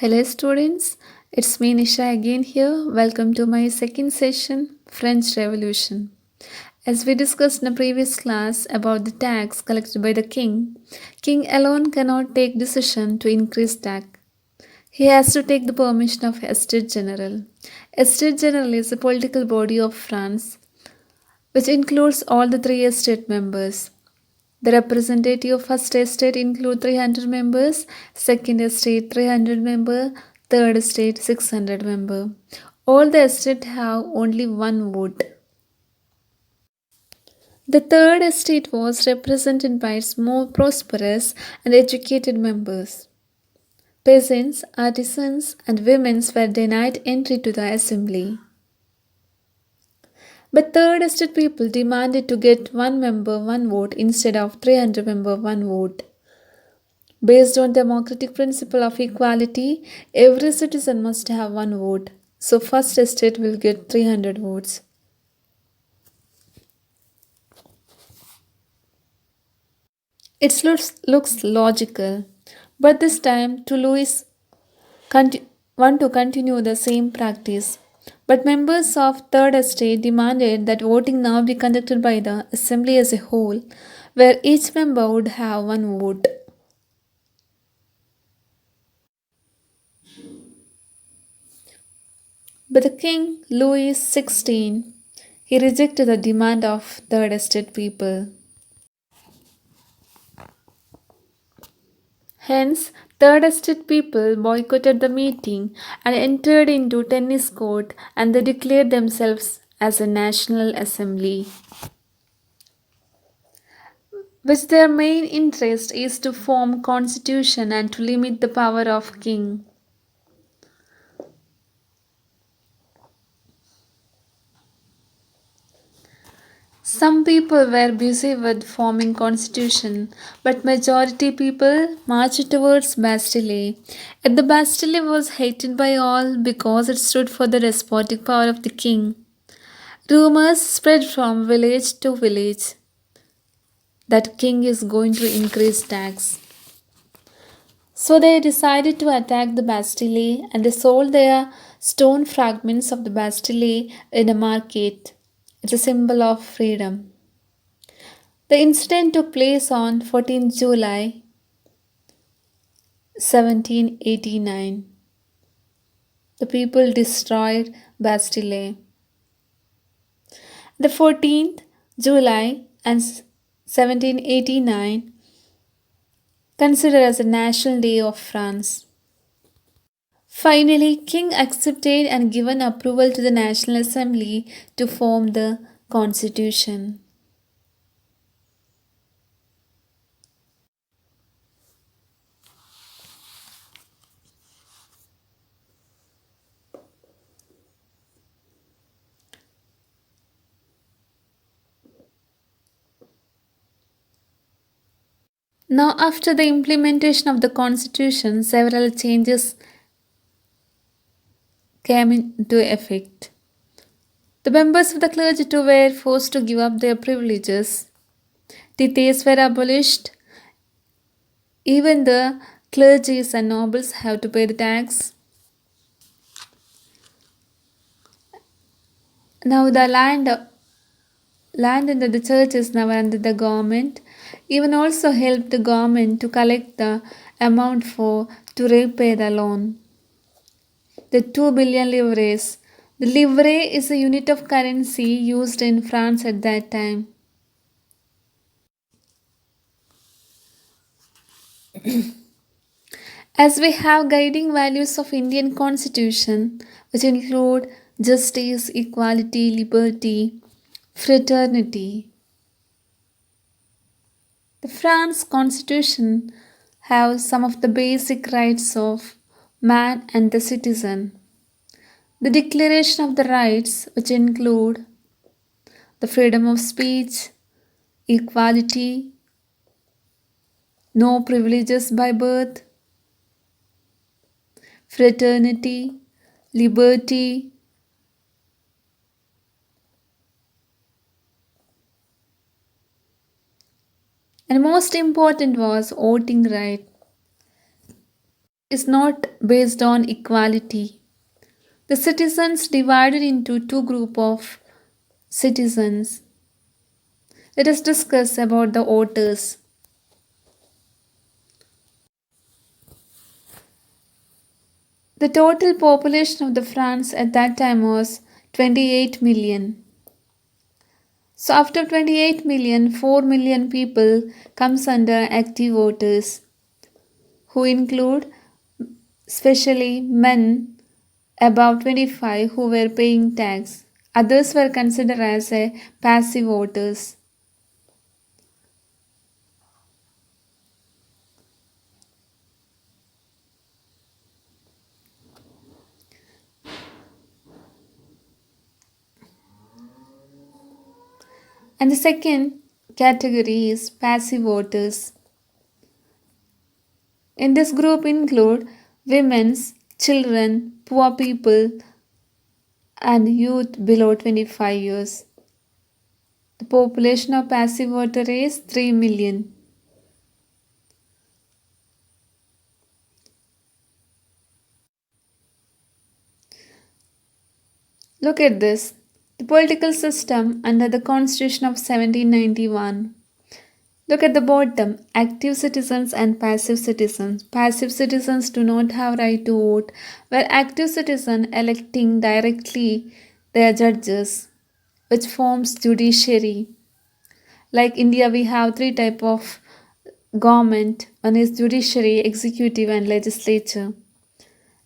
Hello, students. It's me, Nisha, again here. Welcome to my second session, French Revolution. As we discussed in the previous class about the tax collected by the king alone cannot take decision to increase tax. He has to take the permission of Estate General. Estate General is a political body of France which includes all the three estate members. The representative of first estate include 300 members, second estate 300 member, third estate 600 member. All the estate have only one vote. The third estate was represented by its more prosperous and educated members. Peasants, artisans, and women were denied entry to the assembly. But third estate people demanded to get one member, one vote instead of 300 member, one vote. Based on democratic principle of equality, every citizen must have one vote. So first estate will get 300 votes. It looks logical, but this time Toulouse want to continue the same practice. But members of third estate demanded that voting now be conducted by the assembly as a whole, where each member would have one vote. But the king, Louis XVI, he rejected the demand of third estate people. Hence, third estate people boycotted the meeting and entered into tennis court and they declared themselves as a national assembly, which their main interest is to form constitution and to limit the power of king. Some people were busy with forming constitution, but majority people marched towards Bastille. Yet the Bastille was hated by all because it stood for the despotic power of the king. Rumors spread from village to village that king is going to increase tax. So they decided to attack the Bastille and they sold their stone fragments of the Bastille in a market. It's a symbol of freedom. The incident took place on 14th July 1789. The people destroyed Bastille. The 14th July and 1789 considered as a national day of France. Finally, king accepted and given approval to the National Assembly to form the constitution. Now, after the implementation of the constitution, several changes came into effect. The members of the clergy too were forced to give up their privileges. Tithes were abolished. Even the clergies and nobles have to pay the tax. Now the land under the church is now under the government. Even also helped the government to collect the amount for to repay the loan. The 2 billion livres. The livre is a unit of currency used in France at that time. As we have guiding values of Indian constitution which include justice, equality, liberty, fraternity. The France constitution have some of the basic rights of man and the citizen. The declaration of the rights which include the freedom of speech, equality, no privileges by birth, fraternity, liberty, and most important was voting right. is not based on equality. The citizens divided into two group of citizens. Let us discuss about the voters. The total population of the France at that time was 28 million. So after 28 million, 4 million people comes under active voters who include especially men above 25 who were paying tax. Others were considered as a passive voters. And the second category is passive voters. In this group include women, children, poor people, and youth below 25 years. The population of passive voter is 3 million. Look at this. The political system under the Constitution of 1791. Look at the bottom, active citizens and passive citizens. Passive citizens do not have right to vote, where active citizens electing directly their judges, which forms judiciary. Like India, we have three type of government. One is judiciary, executive, and legislature.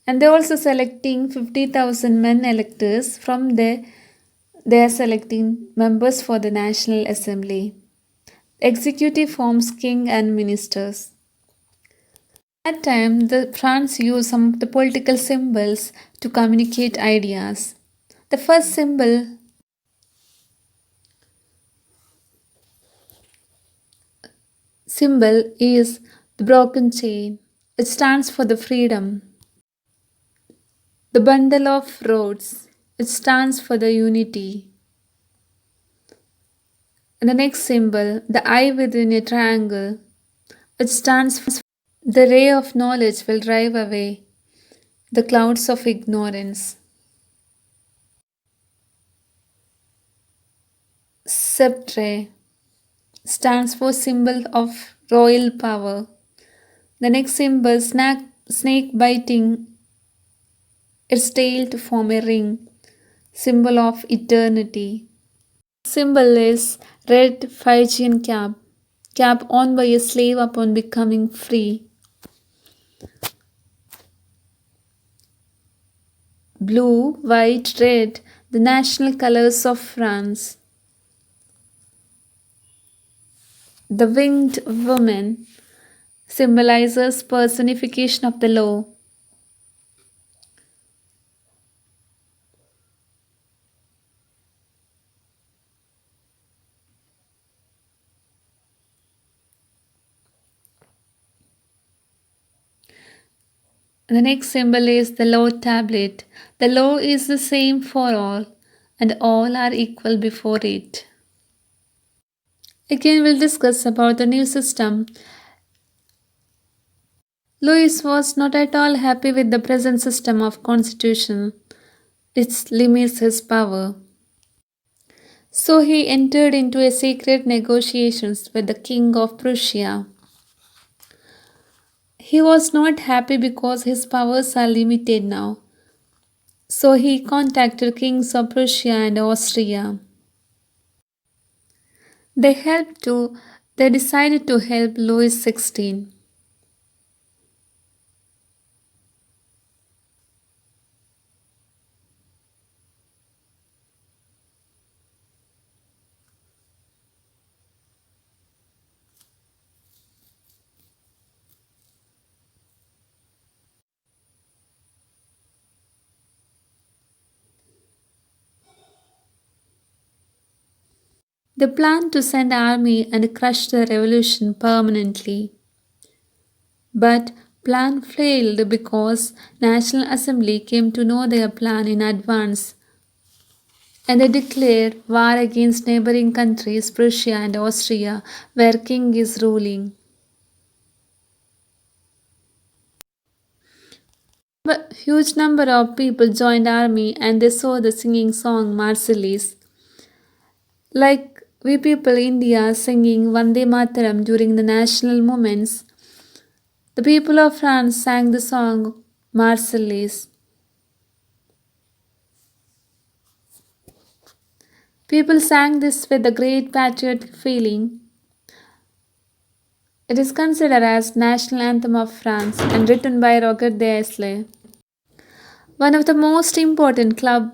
And they're also selecting 50,000 men electors from there. They are selecting members for the National Assembly. Executive forms king and ministers. At that time, the France used some of the political symbols to communicate ideas. The first symbol is the broken chain. It stands for the freedom. The bundle of roads. It stands for the unity. And the next symbol, the eye within a triangle. It stands for the ray of knowledge will drive away the clouds of ignorance. Sceptre stands for symbol of royal power. The next symbol, snake biting its tail to form a ring, symbol of eternity. Symbol is red Phrygian cap, cap worn by a slave upon becoming free. Blue, white, red, the national colors of France. The winged woman symbolizes personification of the law. The next symbol is the law tablet. The law is the same for all, and all are equal before it. Again, we'll discuss about the new system. Louis was not at all happy with the present system of constitution. It limits his power. So he entered into a secret negotiations with the king of Prussia. He was not happy because his powers are limited now. So he contacted kings of Prussia and Austria. They helped to they decided to help Louis XVI. They planned to send army and crush the revolution permanently. But plan failed because National Assembly came to know their plan in advance and they declared war against neighboring countries Prussia and Austria where king is ruling. huge number of people joined army and they saw the singing song Marseillais. Like we people India singing Vande Mataram during the national moments, the people of France sang the song Marseillais. People sang this with a great patriotic feeling. It is considered as national anthem of France and written by Roger Deisle. One of the most important club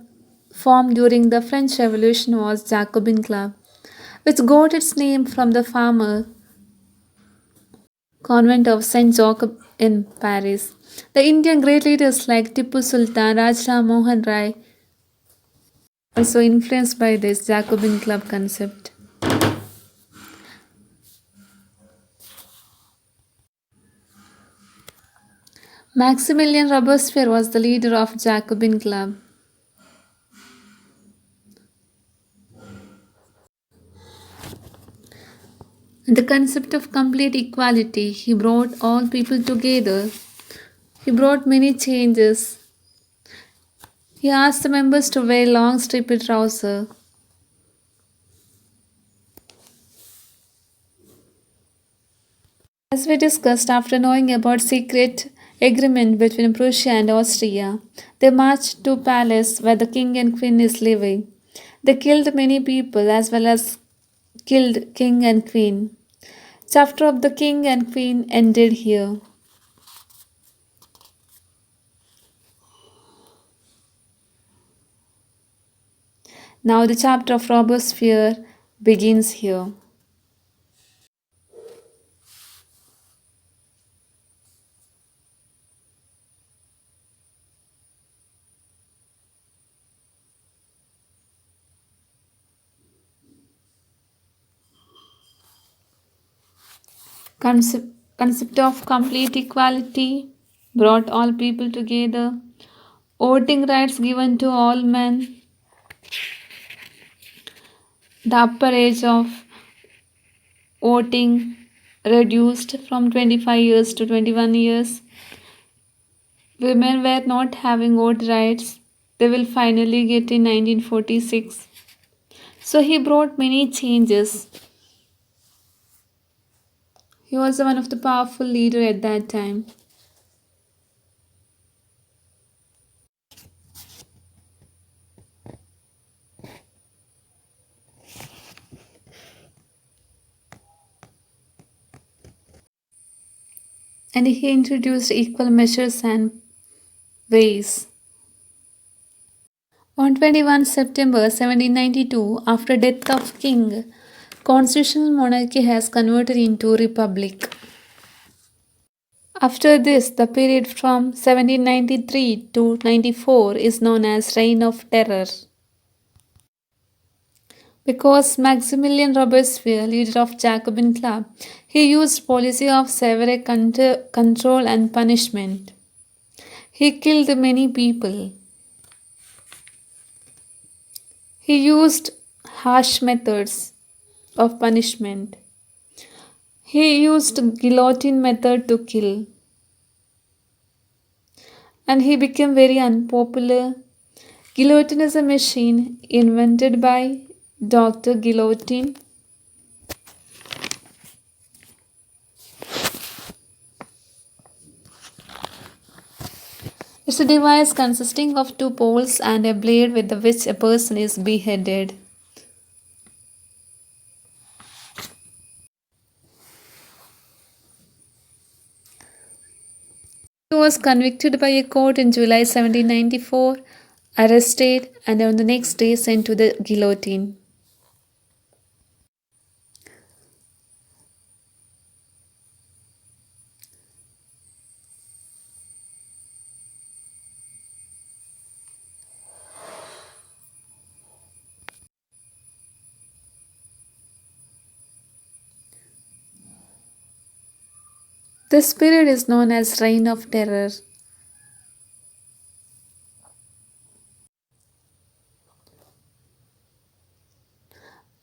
formed during the French Revolution was Jacobin Club, which got its name from the farmer convent of Saint Jacob in Paris. The Indian great leaders like Tipu Sultan, Rajram Mohan Rai also influenced by this Jacobin Club concept. Maximilian Robespierre was the leader of Jacobin Club. The concept of complete equality, he brought all people together. He brought many changes. He asked the members to wear long striped trousers. As we discussed, after knowing about secret agreement between Prussia and Austria, they marched to palace where the king and queen is living. They killed many people as well as killed king and queen. Chapter of the king and queen ended here. Now the chapter of Robespierre begins here. Concept of complete equality brought all people together. Voting rights given to all men. The upper age of voting reduced from 25 years to 21 years. Women were not having vote rights. They will finally get in 1946. So he brought many changes. He was one of the powerful leader at that time. And he introduced equal measures and ways. On 21 September 1792, after death of king, constitutional monarchy has converted into republic. After this, the period from 1793 to 94 is known as Reign of Terror. Because Maximilian Robespierre, leader of Jacobin Club, he used policy of severe control and punishment. He killed many people. He used harsh methods of punishment. He used guillotine method to kill. And he became very unpopular. Guillotine is a machine invented by Dr. Guillotine. It's a device consisting of two poles and a blade with which a person is beheaded. He was convicted by a court in July 1794, arrested, and on the next day sent to the guillotine. This period is known as Reign of Terror.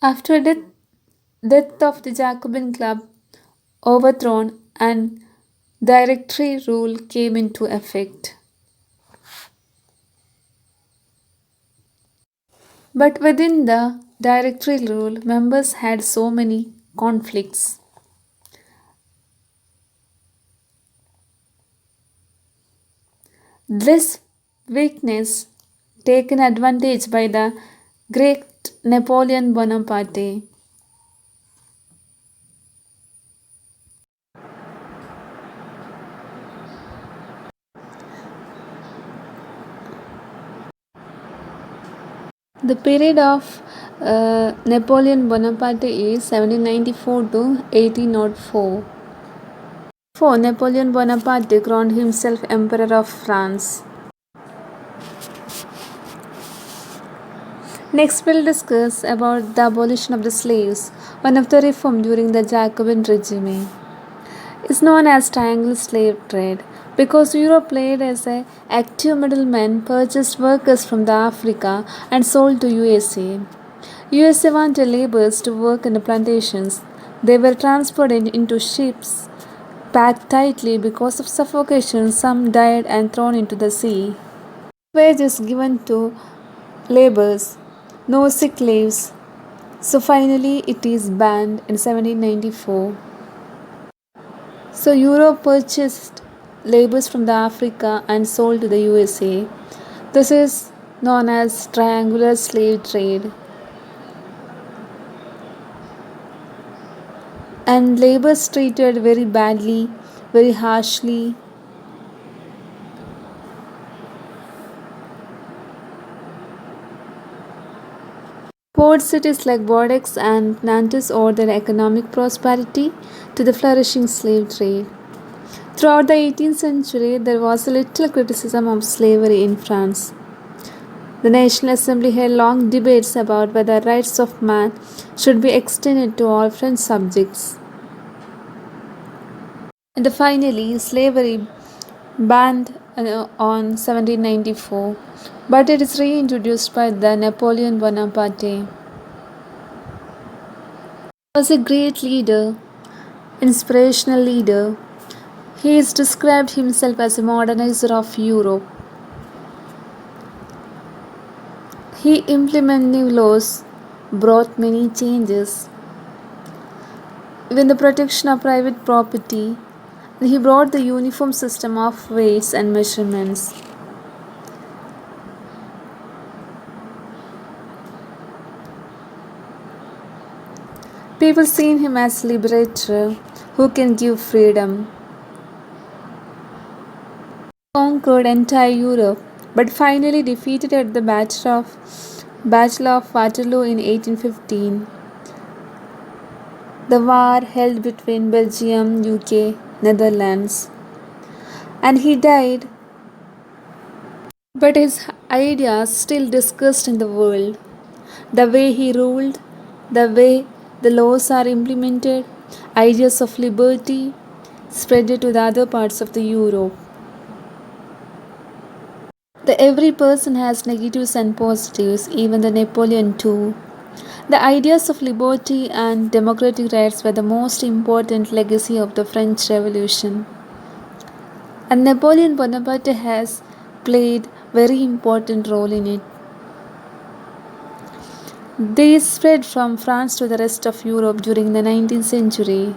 After death of the Jacobin Club overthrown and directory rule came into effect. But within the directory rule, members had so many conflicts. This weakness taken advantage by the great Napoleon Bonaparte. The period of Napoleon Bonaparte is 1794 to 1804. For Napoleon Bonaparte crowned himself Emperor of France. Next, we'll discuss about the abolition of the slaves, one of the reform during the Jacobin regime. Is known as triangle slave trade because Europe played as an active middleman, purchased workers from the Africa and sold to USA. USA wanted laborers to work in the plantations. They were transported into ships packed tightly because of suffocation. Some died and thrown into the sea. Wages given to laborers, no sick leaves. So finally, it is banned in 1794. So Europe purchased laborers from the Africa and sold to the USA. This is known as triangular slave trade. And laborers treated very badly, very harshly. Port cities like Bordeaux and Nantes owed their economic prosperity to the flourishing slave trade. Throughout the 18th century, there was a little criticism of slavery in France. The National Assembly held long debates about whether rights of man should be extended to all French subjects. And finally, slavery banned on 1794, but it is reintroduced by the Napoleon Bonaparte. He was a great leader, inspirational leader. He is described himself as a modernizer of Europe. He implemented new laws, brought many changes, even the protection of private property, and he brought the uniform system of weights and measurements. People seen him as liberator who can give freedom. Conquered entire Europe, but finally defeated at the Battle of Waterloo in 1815. The war held between Belgium, UK, Netherlands, and he died. But his ideas still discussed in the world. The way he ruled, the way the laws are implemented, ideas of liberty spread to the other parts of the Europe. The every person has negatives and positives, even the Napoleon too. The ideas of liberty and democratic rights were the most important legacy of the French Revolution. And Napoleon Bonaparte has played very important role in it. They spread from France to the rest of Europe during the 19th century.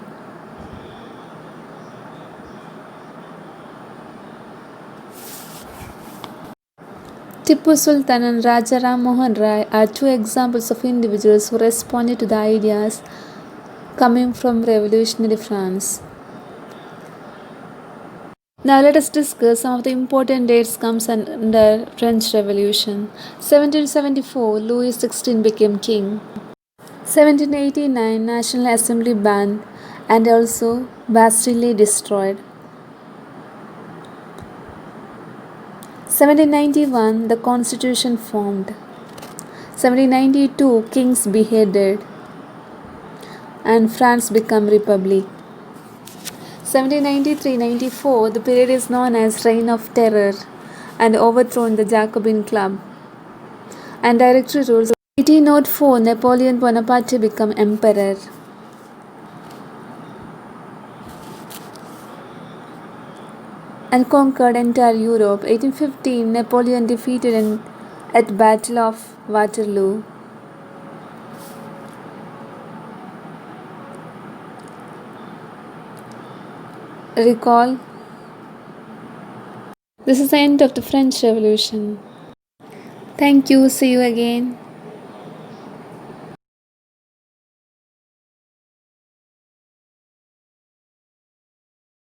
Tipu Sultan and Raja Ram Mohan Rai are two examples of individuals who responded to the ideas coming from revolutionary France. Now let us discuss some of the important dates comes under French Revolution. 1774, Louis XVI became king. 1789, National Assembly banned and also Bastille destroyed. 1791, the Constitution formed. 1792, kings beheaded and France became republic. 1793-94, the period is known as Reign of Terror and overthrown the Jacobin Club and directory rules. 1804, Napoleon Bonaparte became emperor. And conquered entire Europe. 1815, Napoleon defeated and at Battle of Waterloo. Recall, this is the end of the French Revolution. Thank you. See you again.